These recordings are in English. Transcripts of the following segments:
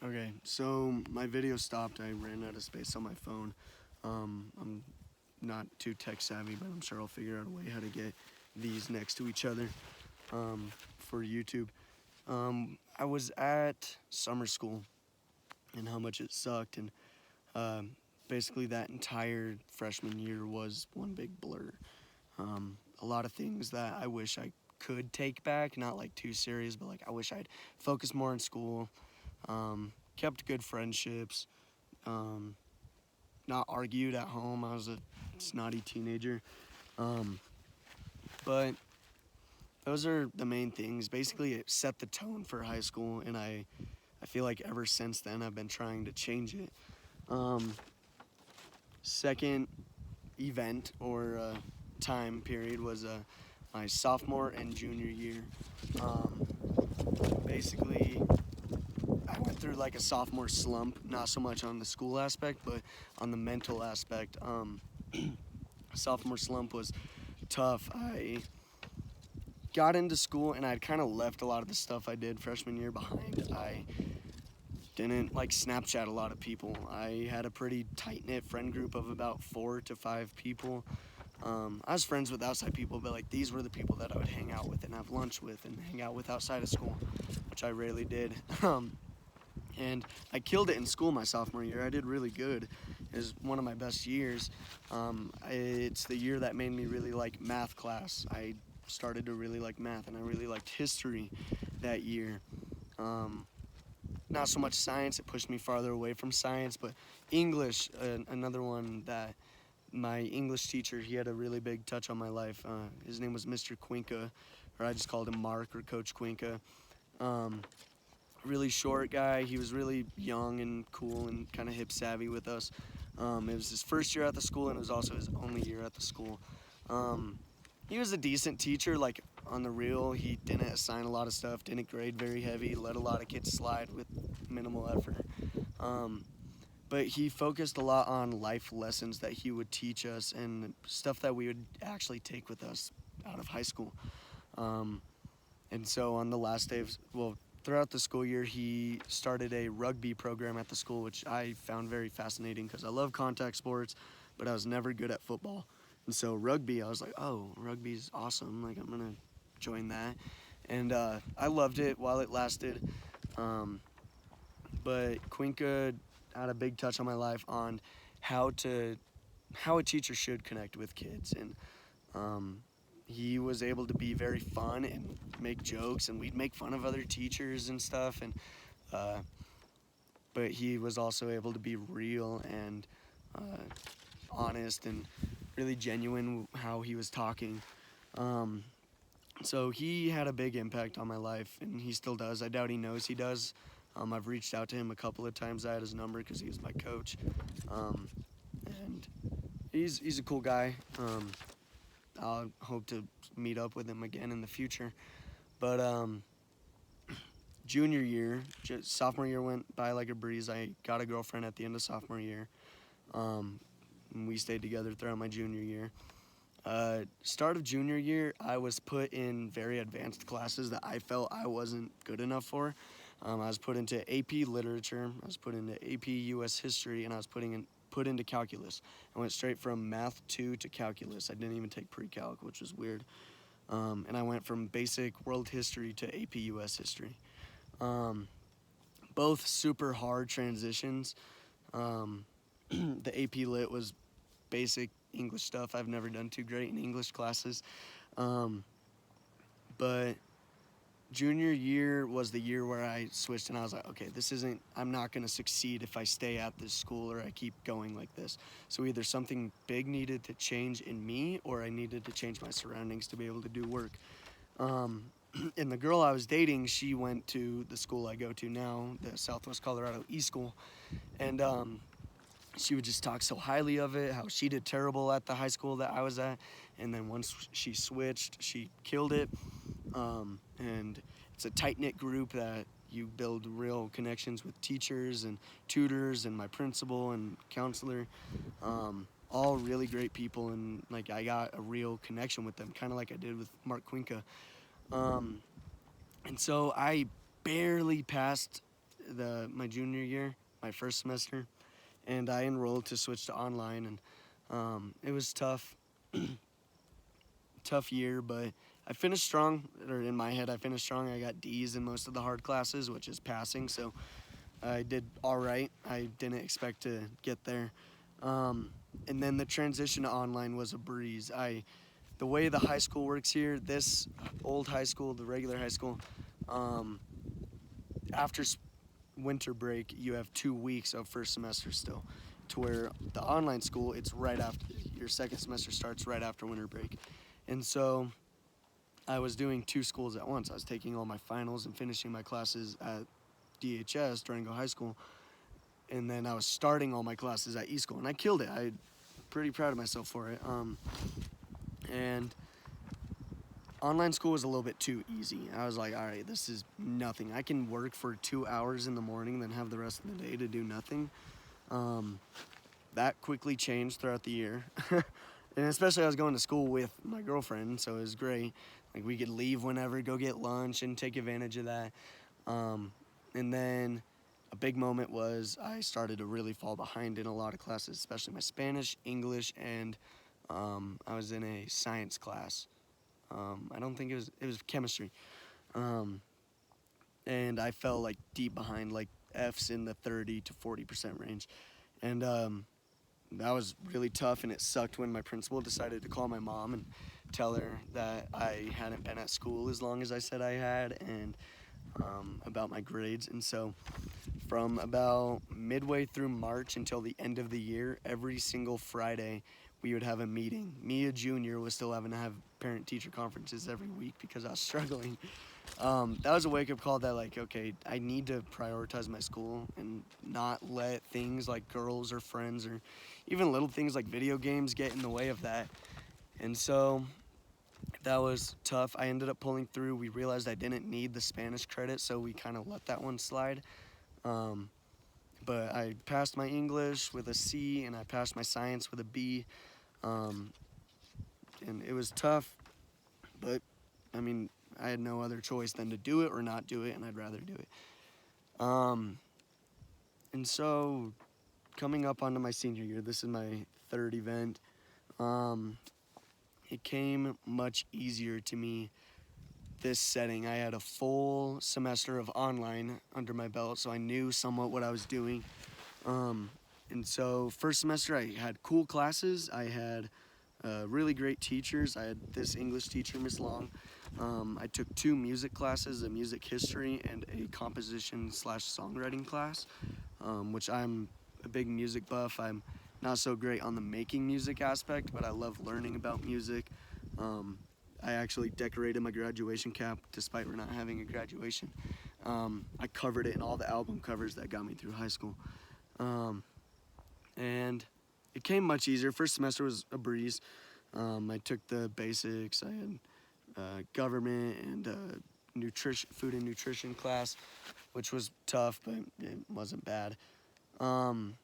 Okay, so my video stopped. I ran out of space on my phone. I'm not too tech savvy, but I'm sure I'll figure out a way how to get these next to each other for YouTube. I was at summer school and how much it sucked, and um, basically that entire freshman year was one big blur. A lot of things that I wish I could take back, not like too serious, but like I wish I'd focused more in school, kept good friendships, um, not argued at home. I was a snotty teenager. Um, but those are the main things. Basically, it set the tone for high school, and I feel like ever since then I've been trying to change it. Um, Second event or time period was my sophomore and junior year. Um, Basically, I went through like a sophomore slump, not so much on the school aspect, but on the mental aspect. Sophomore slump was tough. I got into school and I'd kind of left a lot of the stuff I did freshman year behind. I didn't like Snapchat a lot of people. I had a pretty tight knit friend group of about 4 to 5 people. I was friends with outside people, but like these were the people that I would hang out with and have lunch with and hang out with outside of school, which I rarely did. And I killed it in school my sophomore year. I did really good. It was one of my best years. It's the year that made me really like math class. I started to really like math, and I really liked history that year. Um, Not so much science, it pushed me farther away from science, but English, another one that my English teacher, he had a really big touch on my life. His name was Mr. Quinca, or I just called him Mark or Coach Quinca. Um, Really short guy. He was really young and cool and kind of hip savvy with us. It was his first year at the school, and it was also his only year at the school. Um, he was a decent teacher, like on the real. He didn't assign a lot of stuff, didn't grade very heavy, let a lot of kids slide with minimal effort. Um, but he focused a lot on life lessons that he would teach us and stuff that we would actually take with us out of high school. Um, and so on the last day of, well, throughout the school year, he started a rugby program at the school, which I found very fascinating because I love contact sports, but I was never good at football. And so rugby, I was like, oh, rugby's awesome. Like, I'm going to join that. And I loved it while it lasted. Um, but Cuenca had a big touch on my life on how to how a teacher should connect with kids, and um, he was able to be very fun and make jokes, and we'd make fun of other teachers and stuff, and uh, but he was also able to be real and honest and really genuine how he was talking. Um, so he had a big impact on my life, and he still does. I doubt he knows he does. I've reached out to him a couple of times. I had his number because he was my coach, um, and he's a cool guy. I'll hope to meet up with him again in the future. But junior year, sophomore year went by like a breeze. I got a girlfriend at the end of sophomore year. And we stayed together throughout my junior year. Start of junior year, I was put in very advanced classes that I felt I wasn't good enough for. I was put into AP Literature, I was put into AP US History, and I was put into Calculus. I went straight from Math 2 to Calculus. I didn't even take pre-calc, which was weird. And I went from basic World History to AP US History. Um, Both super hard transitions. Um, the AP Lit was basic English stuff. I've never done too great in English classes. Um, but junior year was the year where I switched and I was like, okay, I'm not going to succeed if I stay at this school or I keep going like this. So either something big needed to change in me or I needed to change my surroundings to be able to do work. Um, and the girl I was dating, she went to the school I go to now, the Southwest Colorado E-School. And she would just talk so highly of it, how she did terrible at the high school that I was at. And then once she switched, she killed it. And it's a tight-knit group that you build real connections with teachers and tutors and my principal and counselor. All really great people, and like I got a real connection with them, kind of like I did with Mark Quinca. And so I barely passed my junior year, my first semester, and I enrolled to switch to online, and it was tough, tough year, but I finished strong, or in my head, I finished strong. I got D's in most of the hard classes, which is passing, so I did all right. I didn't expect to get there. And then the transition to online was a breeze. The way the high school works here, this old high school, the regular high school, um, after winter break, you have 2 weeks of first semester still. To where the online school, it's right after your second semester starts right after winter break. And so I was doing 2 schools at once. I was taking all my finals and finishing my classes at DHS, Durango High School, and then I was starting all my classes at E-School, and I killed it. I'm pretty proud of myself for it. And online school was a little bit too easy. I was like, all right, this is nothing. I can work for 2 hours in the morning, then have the rest of the day to do nothing. That quickly changed throughout the year. And especially I was going to school with my girlfriend, so it was great. Like, we could leave whenever, go get lunch, and take advantage of that. And then a big moment was I started to really fall behind in a lot of classes, especially my Spanish, English, and I was in a science class. I don't think it was chemistry. And I fell like deep behind, like F's in the 30 to 40% range. And that was really tough, and it sucked when my principal decided to call my mom and tell her that I hadn't been at school as long as I said I had, and about my grades. And so from about midway through March until the end of the year, every single Friday we would have a meeting. Me, a junior, was still having to have parent-teacher conferences every week because I was struggling. That was a wake-up call that, like, okay, I need to prioritize my school and not let things like girls or friends or even little things like video games get in the way of that. And so that was tough. I ended up pulling through. We realized I didn't need the Spanish credit, so we kind of let that one slide. But I passed my English with a C, and I passed my science with a B. And it was tough, but I mean, I had no other choice than to do it or not do it, and I'd rather do it. And so coming up onto my senior year, this is my third event, it came much easier to me this setting. I had a full semester of online under my belt, so I knew somewhat what I was doing. And so first semester I had cool classes. I had really great teachers. I had this English teacher, Miss Long. I took 2 music classes, a music history and a composition/songwriting class, which I'm a big music buff. I'm not so great on the making music aspect, but I love learning about music. I actually decorated my graduation cap despite we're not having a graduation. I covered it in all the album covers that got me through high school. And it came much easier. First semester was a breeze. I took the basics. I had government and food and nutrition class, which was tough, but it wasn't bad. And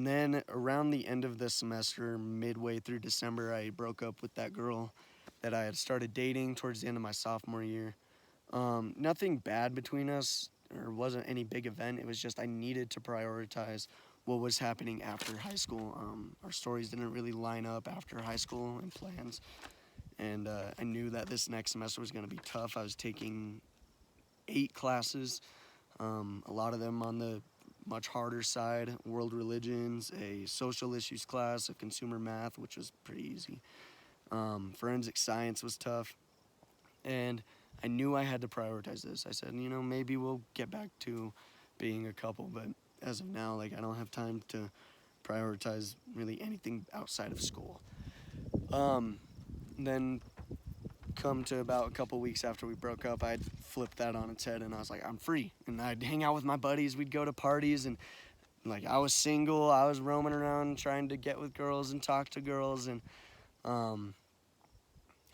then around the end of the semester, midway through December, I broke up with that girl that I had started dating towards the end of my sophomore year. Nothing bad between us, or wasn't any big event. It was just I needed to prioritize what was happening after high school. Our stories didn't really line up after high school and plans. And I knew that this next semester was going to be tough. I was taking 8 classes, a lot of them on the much harder side: world religions, a social issues class, a consumer math, which was pretty easy. Forensic science was tough. And I knew I had to prioritize this. I said, maybe we'll get back to being a couple, but as of now, like, I don't have time to prioritize really anything outside of school. Then come to about a couple weeks after we broke up, I'd flipped that on its head, and I was like, I'm free. And I'd hang out with my buddies. We'd go to parties, and like, I was single. I was roaming around trying to get with girls and talk to girls, and I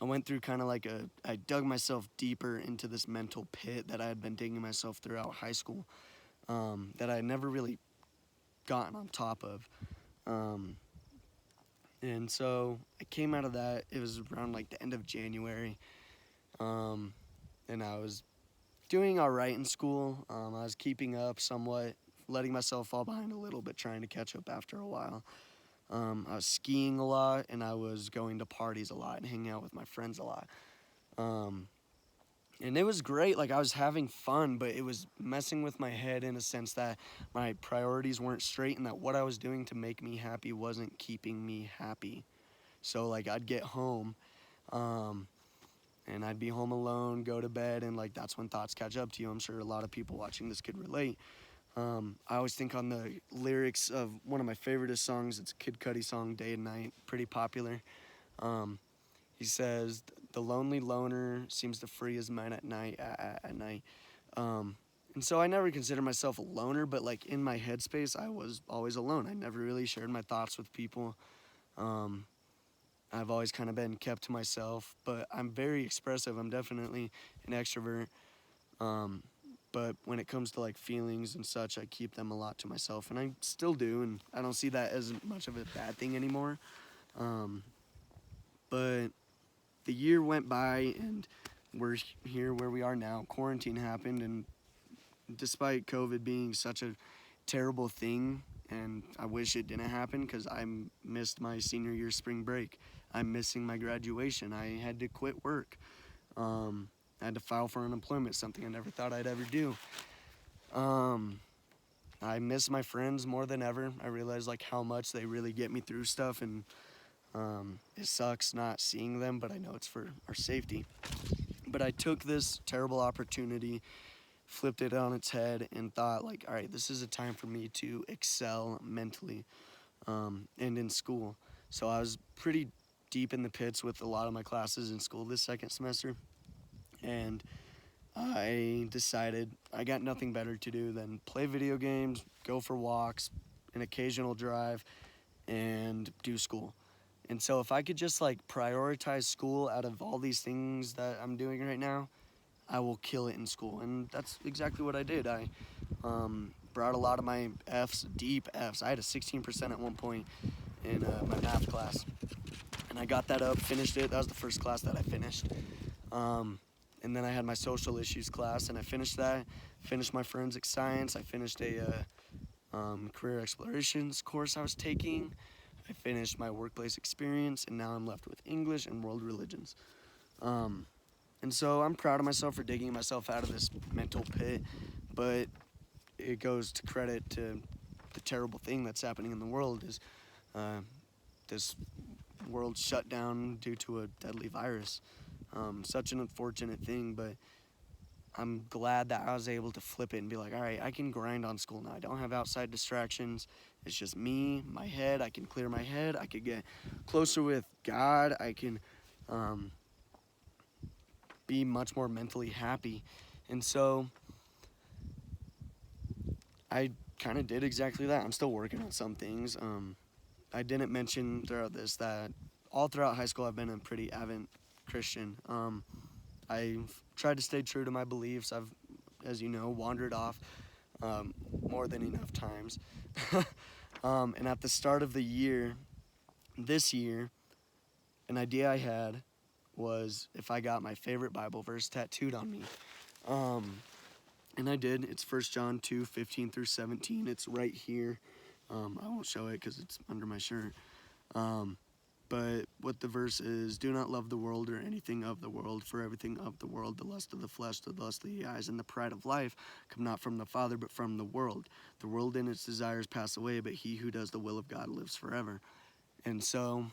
went through kind of like I dug myself deeper into this mental pit that I had been digging myself throughout high school, that I had never really gotten on top of. And so I came out of that. It was around like the end of January. And I was doing all right in school. I was keeping up somewhat, letting myself fall behind a little bit, trying to catch up after a while. I was skiing a lot, and I was going to parties a lot and hanging out with my friends a lot. Um, and it was great. Like, I was having fun, but it was messing with my head in a sense that my priorities weren't straight and that what I was doing to make me happy wasn't keeping me happy. So, like, I'd get home, um, and I'd be home alone, go to bed, and, like, that's when thoughts catch up to you. I'm sure a lot of people watching this could relate. I always think on the lyrics of one of my favoriteest songs. It's a Kid Cudi song, Day and Night, pretty popular. Um, he says, "The lonely loner seems to free his mind at night, at night." Um, and so I never considered myself a loner, but like in my headspace, I was always alone. I never really shared my thoughts with people. Um, I've always kind of been kept to myself, but I'm very expressive. I'm definitely an extrovert. Um, but when it comes to like feelings and such, I keep them a lot to myself, and I still do, and I don't see that as much of a bad thing anymore. Um, but the year went by, and we're here where we are now. Quarantine happened, and despite COVID being such a terrible thing, and I wish it didn't happen because I missed my senior year spring break. I'm missing my graduation. I had to quit work. I had to file for unemployment, something I never thought I'd ever do. Um, I miss my friends more than ever. I realize like how much they really get me through stuff, and it sucks not seeing them, but I know it's for our safety. But I took this terrible opportunity, flipped it on its head, and thought like, all right, this is a time for me to excel mentally, and in school. So I was pretty deep in the pits with a lot of my classes in school this second semester, and I decided I got nothing better to do than play video games, go for walks, an occasional drive, and do school. And so if I could just like prioritize school out of all these things that I'm doing right now, I will kill it in school. And that's exactly what I did. I brought a lot of my F's, deep F's. I had a 16% at one point in my math class. And I got that up, finished it. That was the first class that I finished. And then I had my social issues class, and I finished that. Finished my forensic science. I finished a career explorations course I was taking. I finished my workplace experience, and now I'm left with English and world religions. And so I'm proud of myself for digging myself out of this mental pit, but it goes to credit to the terrible thing that's happening in the world is this world shut down due to a deadly virus. Such an unfortunate thing, but I'm glad that I was able to flip it and be like, all right, I can grind on school now. I don't have outside distractions. It's just me, my head. I can clear my head. I could get closer with God. I can be much more mentally happy. And so I kind of did exactly that. I'm still working on some things. I didn't mention throughout this that all throughout high school I've been a pretty avid Christian. I've tried to stay true to my beliefs. I've, as you know, wandered off more than enough times. And at the start of the year, this year, an idea I had was if I got my favorite Bible verse tattooed on me. And I did. It's 1 John 2:15 through 17. It's right here. I won't show it because it's under my shirt. But what the verse is, do not love the world or anything of the world, for everything of the world, the lust of the flesh, the lust of the eyes, and the pride of life, come not from the Father, but from the world. The world and its desires pass away, but he who does the will of God lives forever. And so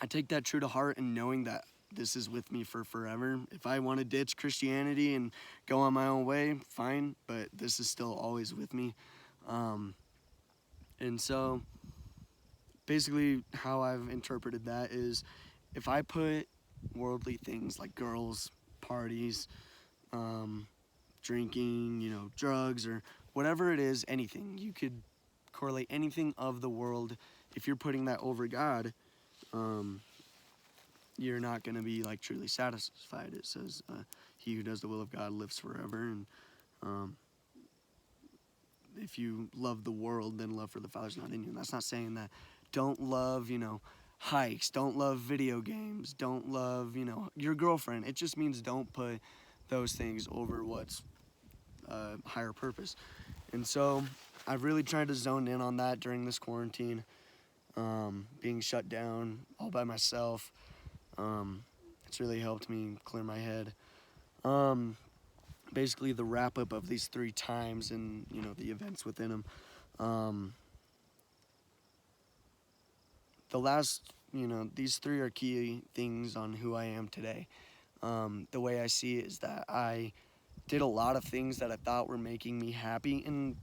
I take that true to heart, and knowing that this is with me for forever. If I want to ditch Christianity and go on my own way, fine, but this is still always with me. And so basically how I've interpreted that is if I put worldly things like girls, parties, drinking, drugs, or whatever it is, anything, you could correlate anything of the world. If you're putting that over God, you're not going to be like truly satisfied. It says, he who does the will of God lives forever. And if you love the world, then love for the Father's not in you. And that's not saying that don't love, hikes, don't love video games, don't love, your girlfriend. It just means don't put those things over what's higher purpose. And so I've really tried to zone in on that during this quarantine, being shut down all by myself. It's really helped me clear my head. Basically, the wrap up of these 3 times and the events within them. The last, these 3 are key things on who I am today. The way I see it is that I did a lot of things that I thought were making me happy, and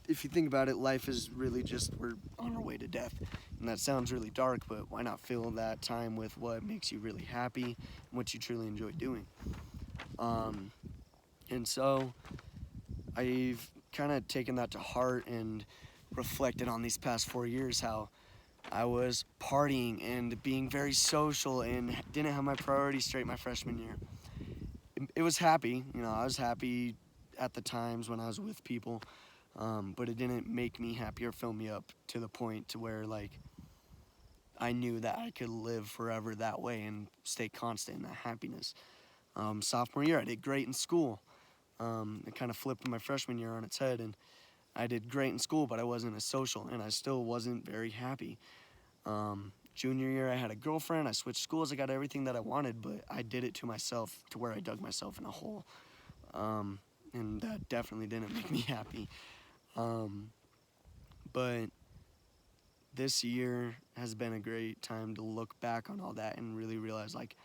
if you think about it, life is really just, we're on our way to death. And that sounds really dark, but why not fill that time with what makes you really happy and what you truly enjoy doing? And so I've kind of taken that to heart and reflected on these past 4 years how I was partying and being very social and didn't have my priorities straight my freshman year. It was happy, I was happy at the times when I was with people, but it didn't make me happy or fill me up to the point to where like I knew that I could live forever that way and stay constant in that happiness. Sophomore year, I did great in school. It kind of flipped my freshman year on its head, and I did great in school, but I wasn't as social, and I still wasn't very happy. Junior year, I had a girlfriend, I switched schools, I got everything that I wanted, but I did it to myself to where I dug myself in a hole. And that definitely didn't make me happy. But this year has been a great time to look back on all that and really realize like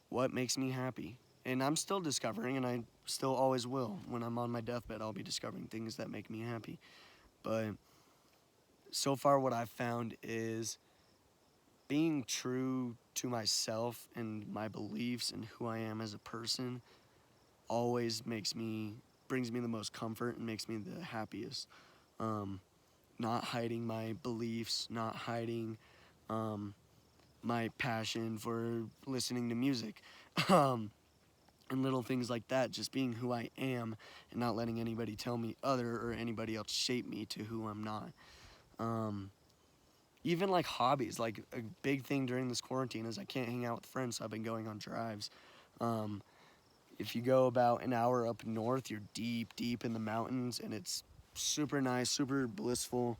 what makes me happy. And I'm still discovering, and I still always will. When I'm on my deathbed, I'll be discovering things that make me happy. But so far what I've found is being true to myself and my beliefs and who I am as a person always brings me the most comfort and makes me the happiest. Not hiding my beliefs, not hiding my passion for listening to music, and little things like that, just being who I am and not letting anybody tell me other or anybody else shape me to who I'm not. Even like hobbies, like a big thing during this quarantine is I can't hang out with friends, so I've been going on drives. If you go about an hour up north, you're deep in the mountains, and it's super nice, super blissful.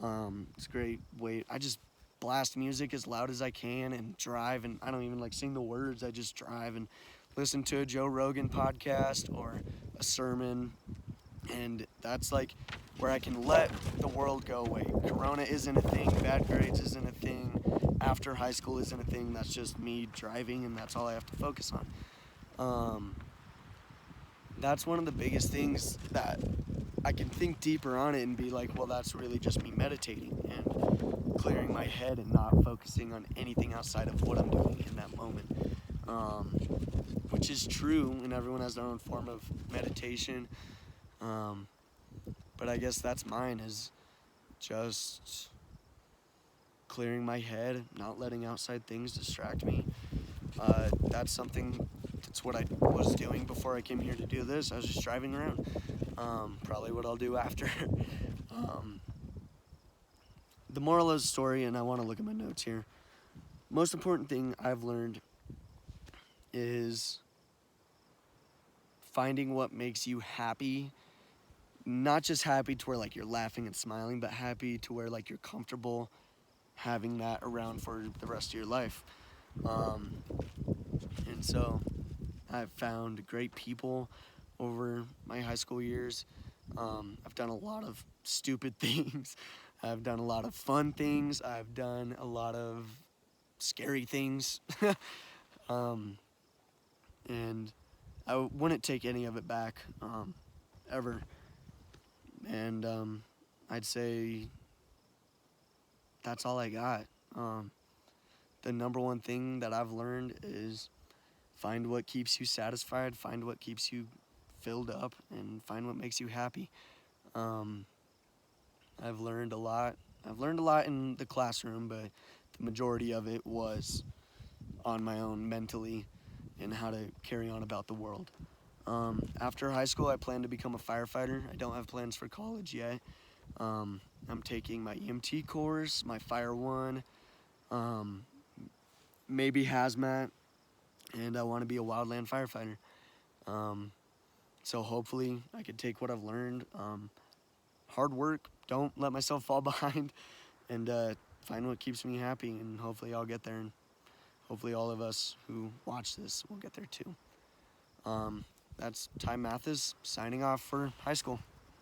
It's a great way. I just blast music as loud as I can and drive, and I don't even like sing the words. I just drive and listen to a Joe Rogan podcast or a sermon, and that's like where I can let the world go away. Corona isn't a thing, bad grades isn't a thing, after high school isn't a thing. That's just me driving, and that's all I have to focus on. That's one of the biggest things that I can think deeper on it and be like, well, that's really just me meditating and clearing my head and not focusing on anything outside of what I'm doing in that moment. Which is true, and everyone has their own form of meditation. But I guess that's mine, is just clearing my head, not letting outside things distract me. That's what I was doing before I came here to do this. I was just driving around. Probably what I'll do after. The moral of the story, and I want to look at my notes here. Most important thing I've learned is finding what makes you happy. Not just happy to where like you're laughing and smiling, but happy to where like you're comfortable having that around for the rest of your life. And so I've found great people over my high school years. I've done a lot of stupid things. I've done a lot of fun things. I've done a lot of scary things. And I wouldn't take any of it back, ever. And I'd say that's all I got. The number one thing that I've learned is find what keeps you satisfied, find what keeps you filled up, and find what makes you happy. I've learned a lot. I've learned a lot in the classroom, but the majority of it was on my own mentally and how to carry on about the world. After high school, I plan to become a firefighter. I don't have plans for college yet. I'm taking my EMT course, my Fire 1, maybe hazmat, and I want to be a wildland firefighter. So hopefully I could take what I've learned. Hard work, don't let myself fall behind, and find what keeps me happy, and hopefully I'll get there, and hopefully all of us who watch this will get there too. That's Matthys signing off for high school.